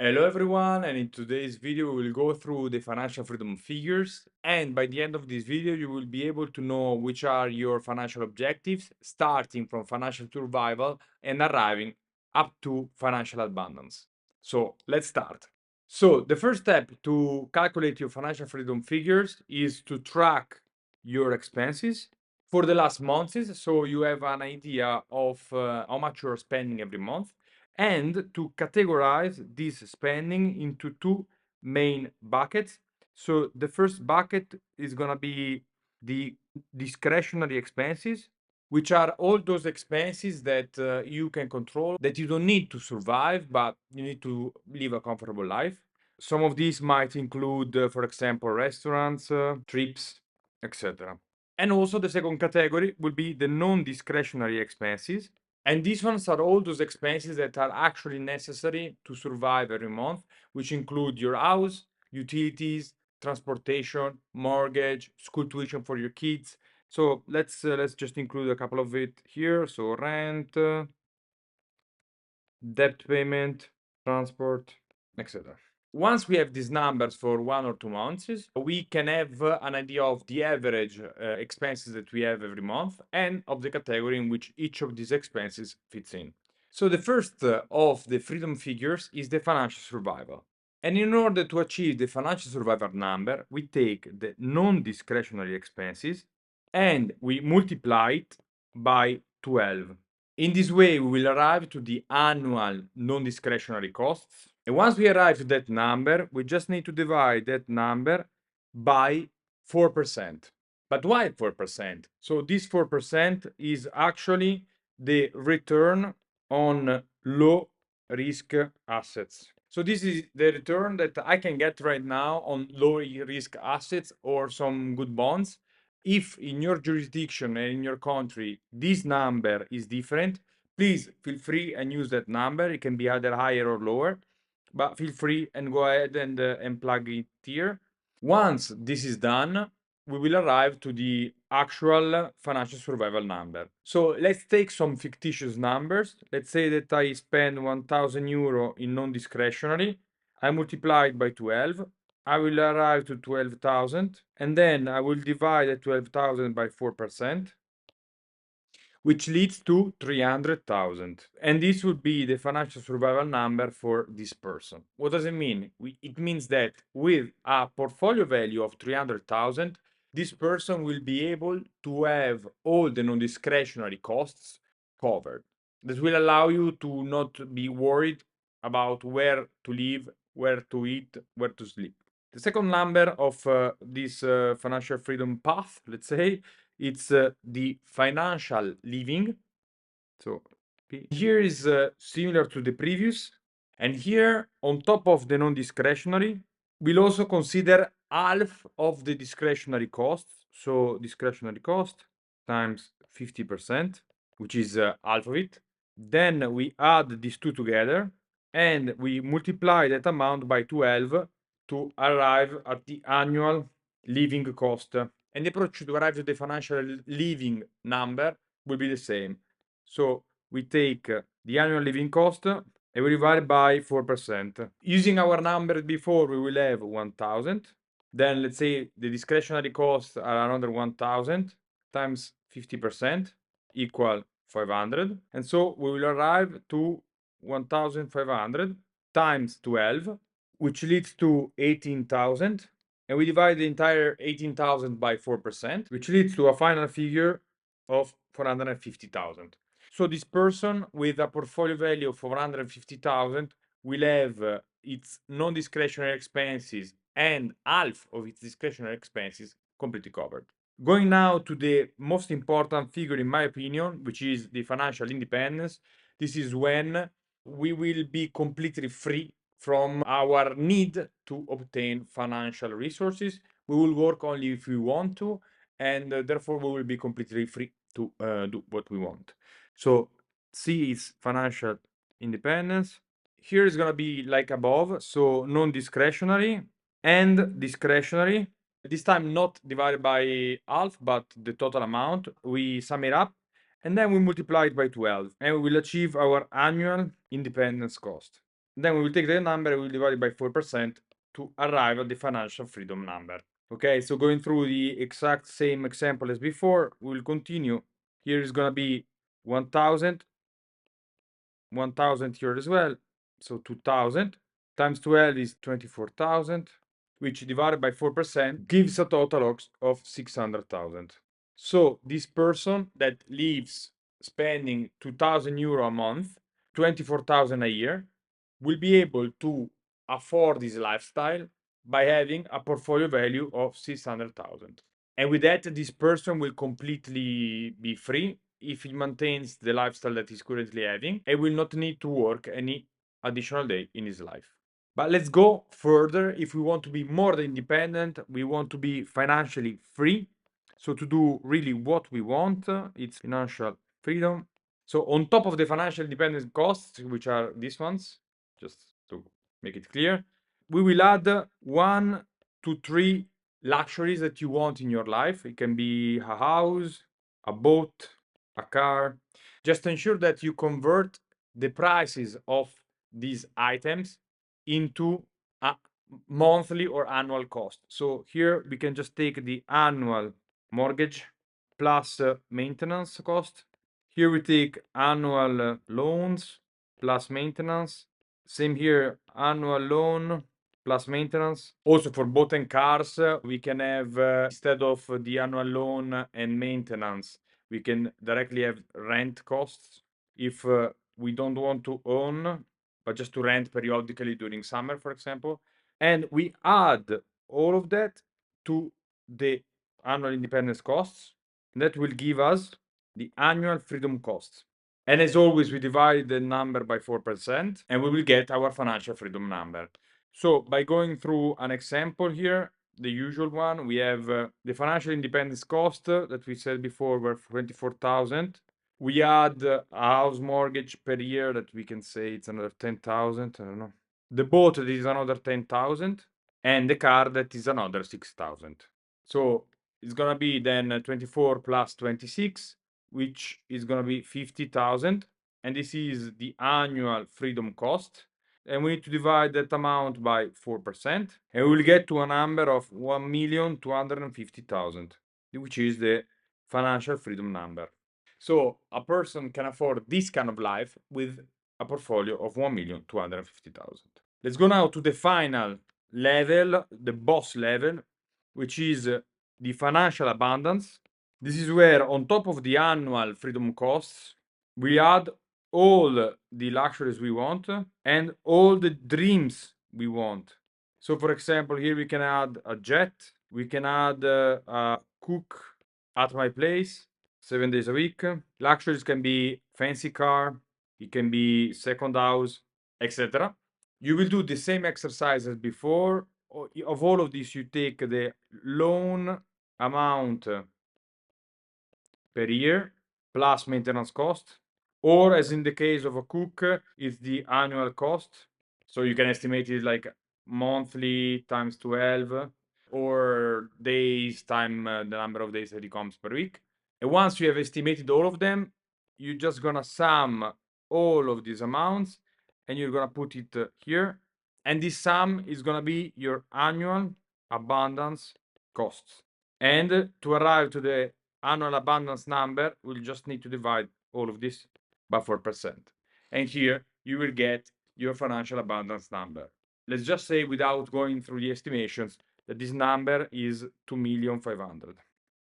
Hello everyone, and in today's video we will go through the financial freedom figures, and by the end of this video you will be able to know which are your financial objectives, starting from financial survival and arriving up to financial abundance. So let's start. So the first step to calculate your financial freedom figures is to track your expenses for the last months, so you have an idea of how much you're spending every month, and to categorize this spending into two main buckets. So the first bucket is going to be the discretionary expenses, which are all those expenses that you can control, that you don't need to survive, but you need to live a comfortable life. Some of these might include, for example, restaurants, trips, etc. And also the second category will be the non-discretionary expenses. And these ones are all those expenses that are actually necessary to survive every month, which include your house, utilities, transportation, mortgage, school tuition for your kids. So let's just include a couple of it here. So rent, debt payment, transport, etc. Once we have these numbers for 1 or 2 months, we can have an idea of the average expenses that we have every month and of the category in which each of these expenses fits in. So the first of the freedom figures is the financial survival. And in order to achieve the financial survival number, we take the non-discretionary expenses and we multiply it by 12. In this way, we will arrive to the annual non-discretionary costs. And once we arrive to that number, we just need to divide that number by 4%. But why 4%? So this 4% is actually the return on low risk assets. So this is the return that I can get right now on low risk assets or some good bonds. If in your jurisdiction and in your country this number is different, please feel free and use that number. It can be either higher or lower, but feel free and go ahead and plug it here. Once this is done, we will arrive to the actual financial survival number. So let's take some fictitious numbers. Let's say that I spend 1,000 euro in non-discretionary. I multiply it by 12. I will arrive to 12,000, and then I will divide the 12,000 by 4%, which leads to 300,000. And this would be the financial survival number for this person. What does it mean? It means that with a portfolio value of 300,000, this person will be able to have all the non-discretionary costs covered. This will allow you to not be worried about where to live, where to eat, where to sleep. The second number of this financial freedom path, let's say, it's the financial living. So here is similar to the previous. And here, on top of the non-discretionary, we'll also consider half of the discretionary costs. So discretionary cost times 50%, which is half of it. Then we add these two together and we multiply that amount by 12 to arrive at the annual living cost. And the approach to arrive at the financial living number will be the same. So we take the annual living cost and we divide by 4%. Using our numbers before, we will have 1,000. Then let's say the discretionary costs are another 1,000 times 50% equal 500. And so we will arrive to 1,500 times 12, which leads to 18,000. And we divide the entire 18,000 by 4%, which leads to a final figure of 450,000. So this person with a portfolio value of 450,000 will have its non-discretionary expenses and half of its discretionary expenses completely covered. Going now to the most important figure, in my opinion, which is the financial independence. This is when we will be completely free from our need to obtain financial resources. We will work only if we want to, and therefore we will be completely free to do what we want. So C is financial independence. Here is going to be like above, so non-discretionary and discretionary. This time not divided by half, but the total amount. We sum it up and then we multiply it by 12 and we will achieve our annual independence cost. Then we will take the number and we'll divide it by 4% to arrive at the financial freedom number. Okay, so going through the exact same example as before, we'll continue. Here is gonna be 1,000, 1,000 here as well, so 2,000 times 12 is 24,000, which divided by 4% gives a total of 600,000. So this person that lives spending 2,000 euro a month, 24,000 a year, will be able to afford this lifestyle by having a portfolio value of 600,000. And with that, this person will completely be free if he maintains the lifestyle that he's currently having and will not need to work any additional day in his life. But let's go further. If we want to be more independent, we want to be financially free. So to do really what we want, it's financial freedom. So on top of the financial independence costs, which are these ones, just to make it clear, we will add 1 to 3 luxuries that you want in your life. It can be a house, a boat, a car. Just ensure that you convert the prices of these items into a monthly or annual cost. So here we can just take the annual mortgage plus maintenance cost. Here we take annual loans plus maintenance. Same here, annual loan plus maintenance. Also for boat and cars, we can have, instead of the annual loan and maintenance, we can directly have rent costs if we don't want to own, but just to rent periodically during summer, for example. And we add all of that to the annual independence costs. That will give us the annual freedom costs. And as always, we divide the number by 4% and we will get our financial freedom number. So by going through an example here, the usual one, we have the financial independence cost that we said before were 24,000. We add a house mortgage per year that we can say it's another 10,000. I don't know. The boat that is another 10,000 and the car that is another 6,000. So it's gonna be then 24 plus 26, which is gonna be 50,000. And this is the annual freedom cost. And we need to divide that amount by 4%. And we will get to a number of 1,250,000, which is the financial freedom number. So a person can afford this kind of life with a portfolio of 1,250,000. Let's go now to the final level, the boss level, which is the financial abundance. This is where, on top of the annual freedom costs, we add all the luxuries we want and all the dreams we want. So, for example, here we can add a jet, we can add a cook at my place 7 days a week. Luxuries can be fancy car, it can be second house, etc. You will do the same exercise as before. Of all of this, you take the loan amount per year plus maintenance cost, or as in the case of a cook, it's the annual cost. So you can estimate it like monthly times 12 or days time the number of days that it comes per week. And once you have estimated all of them, you're just gonna sum all of these amounts and you're gonna put it here. And this sum is gonna be your annual abundance costs. And to arrive to the annual abundance number, we'll just need to divide all of this by 4%. And here you will get your financial abundance number. Let's just say, without going through the estimations, that this number is 2,500,000.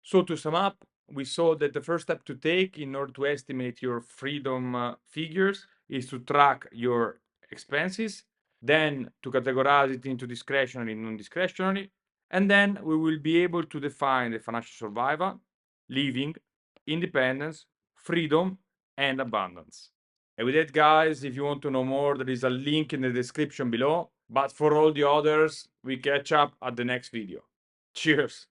So to sum up, we saw that the first step to take in order to estimate your freedom figures is to track your expenses, then to categorize it into discretionary and non-discretionary, and then we will be able to define the financial survival, living, independence, freedom, and abundance. And with that, guys, if you want to know more, there is a link in the description below. But for all the others, we catch up at the next video. Cheers.